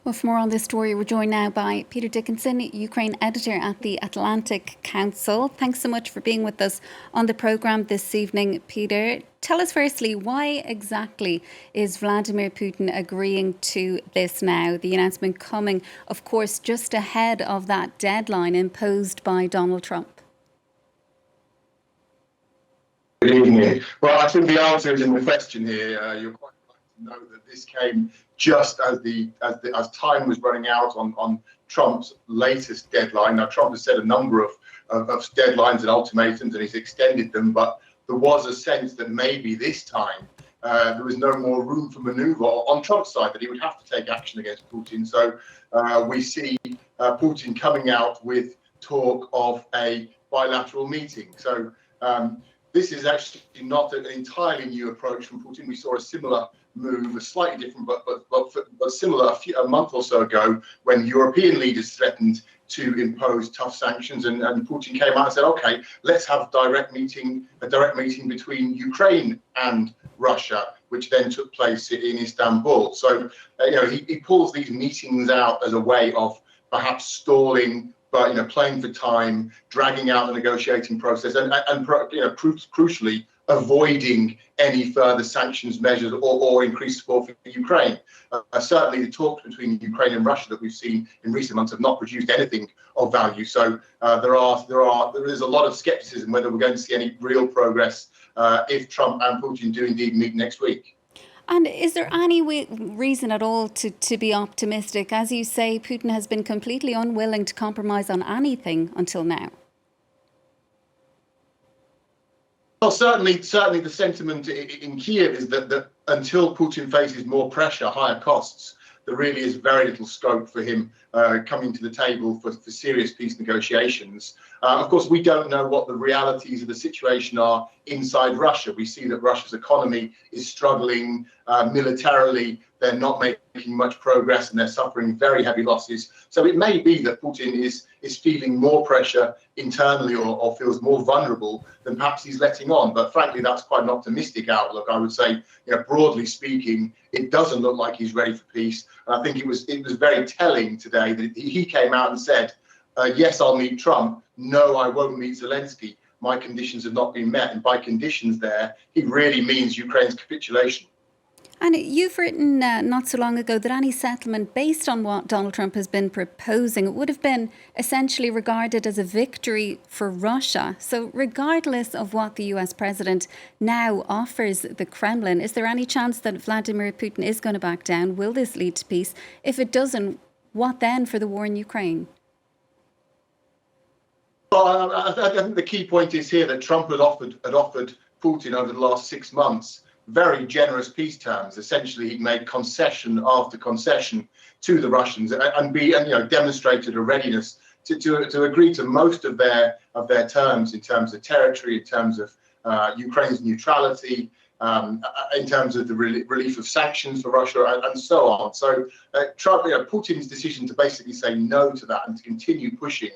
Well, for more on this story, we're joined now by Peter Dickinson, Ukraine editor at the Atlantic Council. Thanks so much for being with us on the programme this evening, Peter. Tell us firstly, why exactly is Vladimir Putin agreeing to this now? The announcement coming, of course, just ahead of that deadline imposed by Donald Trump. Good evening. Well, I think the answer is in the question here. You're quite right to know that this came just as time was running out on Trump's latest deadline. Now, Trump has set a number of deadlines and ultimatums, and he's extended them, but there was a sense that maybe this time there was no more room for manoeuvre on Trump's side, that he would have to take action against Putin. So we see Putin coming out with talk of a bilateral meeting. So this is actually not an entirely new approach from Putin. We saw a similar move, a slightly different, but similar a month or so ago, when European leaders threatened to impose tough sanctions, and Putin came out and said, "Okay, let's have a direct meeting between Ukraine and Russia," which then took place in Istanbul. So, he pulls these meetings out as a way of perhaps stalling, but playing for time, dragging out the negotiating process, and crucially avoiding any further sanctions measures or increased support for Ukraine. Certainly, the talks between Ukraine and Russia that we've seen in recent months have not produced anything of value. So there is a lot of skepticism whether we're going to see any real progress if Trump and Putin do indeed meet next week. And is there any reason at all to be optimistic? As you say, Putin has been completely unwilling to compromise on anything until now. Well, certainly the sentiment in Kiev is that until Putin faces more pressure, higher costs, there really is very little scope for him coming to the table for serious peace negotiations. Of course, we don't know what the realities of the situation are inside Russia. We see that Russia's economy is struggling militarily. They're not making much progress and they're suffering very heavy losses. So it may be that Putin is feeling more pressure internally or feels more vulnerable than perhaps he's letting on. But frankly, that's quite an optimistic outlook. I would say, broadly speaking, it doesn't look like he's ready for peace. And I think it was very telling today that he came out and said, yes, I'll meet Trump. No, I won't meet Zelensky. My conditions have not been met. And by conditions there, he really means Ukraine's capitulation. And you've written not so long ago that any settlement based on what Donald Trump has been proposing would have been essentially regarded as a victory for Russia. So regardless of what the US president now offers the Kremlin, is there any chance that Vladimir Putin is going to back down? Will this lead to peace? If it doesn't, what then for the war in Ukraine? Well, I think the key point is here that Trump had offered Putin over the last 6 months very generous peace terms. Essentially, he made concession after concession to the Russians and demonstrated a readiness to agree to most of their terms in terms of territory, in terms of Ukraine's neutrality, in terms of the relief of sanctions for Russia, and so on. So Putin's decision to basically say no to that and to continue pushing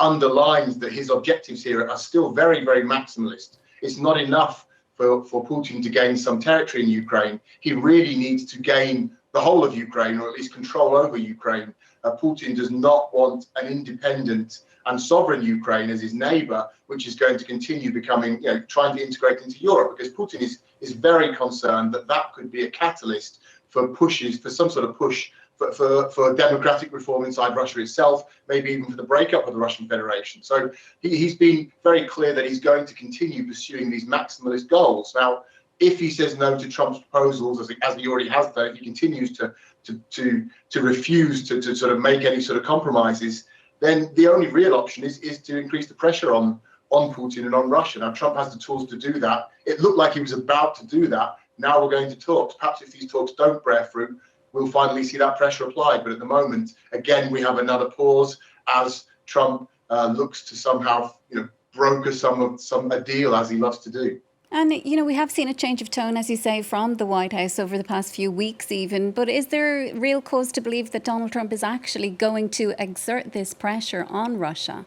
underlines that his objectives here are still very, very maximalist. It's not enough for Putin to gain some territory in Ukraine. He really needs to gain the whole of Ukraine, or at least control over Ukraine. Putin does not want an independent and sovereign Ukraine as his neighbor, which is going to continue becoming, trying to integrate into Europe, because Putin is very concerned that could be a catalyst for some sort of push for democratic reform inside Russia itself, maybe even for the breakup of the Russian Federation. So he's been very clear that he's going to continue pursuing these maximalist goals. Now, if he says no to Trump's proposals, as he already has done, if he continues to refuse to sort of make any sort of compromises, then the only real option is to increase the pressure on Putin and on Russia. Now, Trump has the tools to do that. It looked like he was about to do that. Now we're going to talks. Perhaps if these talks don't bear fruit, we'll finally see that pressure applied. But at the moment, again, we have another pause as Trump looks to somehow, broker a deal, as he loves to do. And, we have seen a change of tone, as you say, from the White House over the past few weeks even. But is there real cause to believe that Donald Trump is actually going to exert this pressure on Russia?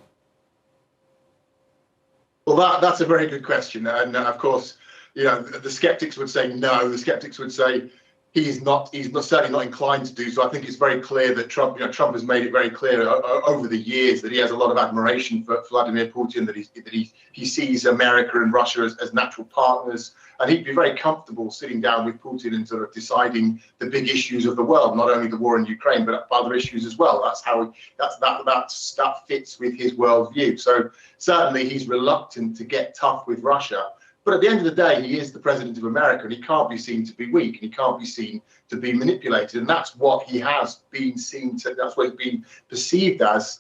Well, that's a very good question. And of course, the skeptics would say no. The skeptics would say he's certainly not inclined to do so. I think it's very clear that Trump has made it very clear over the years that he has a lot of admiration for Vladimir Putin, that he sees America and Russia as natural partners, and he'd be very comfortable sitting down with Putin and sort of deciding the big issues of the world, not only the war in Ukraine, but other issues as well. That fits with his worldview. So certainly he's reluctant to get tough with Russia. But at the end of the day, he is the president of America, and he can't be seen to be weak, and he can't be seen to be manipulated. And that's what he has been seen to, that's what it's been perceived as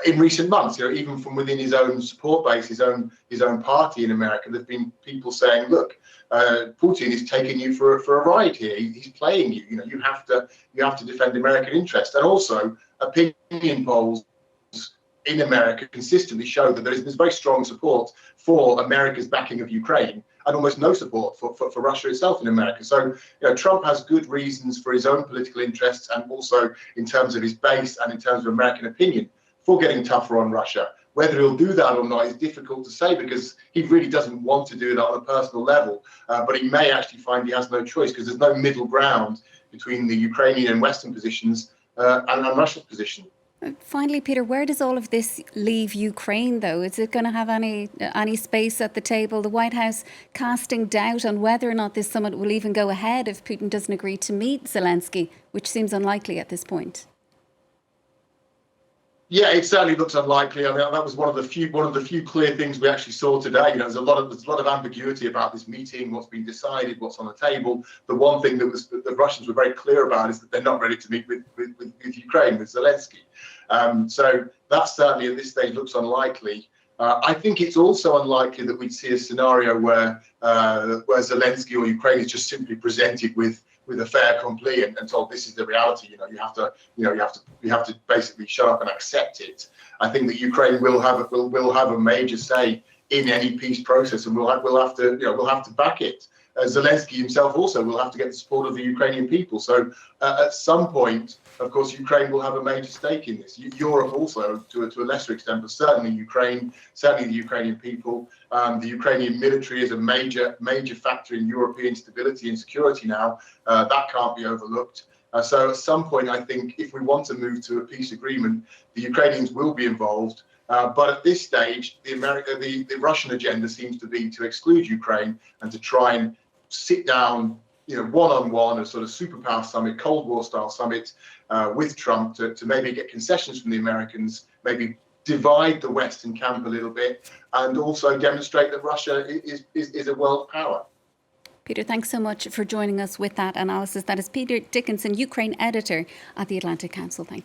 in recent months. Even from within his own support base, his own party in America, there've been people saying, look, Putin is taking you for a ride here. He's playing you. You have to defend American interests. And also, opinion polls in America consistently show that there's very strong support for America's backing of Ukraine and almost no support for Russia itself in America. So Trump has good reasons for his own political interests, and also in terms of his base and in terms of American opinion, for getting tougher on Russia. Whether he'll do that or not is difficult to say, because he really doesn't want to do it on a personal level. But he may actually find he has no choice, because there's no middle ground between the Ukrainian and Western positions and Russia's position. Finally, Peter, where does all of this leave Ukraine, though? Is it going to have any space at the table? The White House casting doubt on whether or not this summit will even go ahead if Putin doesn't agree to meet Zelensky, which seems unlikely at this point. Yeah, it certainly looks unlikely. I mean, that was one of the few clear things we actually saw today. There's a lot of ambiguity about this meeting, what's been decided, what's on the table. The one thing that the Russians were very clear about is that they're not ready to meet with Ukraine, with Zelensky. So that certainly at this stage looks unlikely. I think it's also unlikely that we'd see a scenario where Zelensky or Ukraine is just simply presented with a fait accompli and told this is the reality. You have to basically shut up and accept it. I think that Ukraine will have a major say in any peace process, and we'll have to back it. Zelensky himself also will have to get the support of the Ukrainian people. So at some point, of course, Ukraine will have a major stake in this. Europe also, to a lesser extent, but certainly Ukraine, certainly the Ukrainian people. The Ukrainian military is a major factor in European stability and security now. That can't be overlooked. So at some point, I think if we want to move to a peace agreement, the Ukrainians will be involved. But at this stage, the Russian agenda seems to be to exclude Ukraine and to try and sit down, one-on-one, a sort of superpower summit, Cold War style summit with Trump to maybe get concessions from the Americans, maybe divide the Western camp a little bit, and also demonstrate that Russia is a world power. Peter, thanks so much for joining us with that analysis. That is Peter Dickinson, Ukraine editor at the Atlantic Council. Thank you.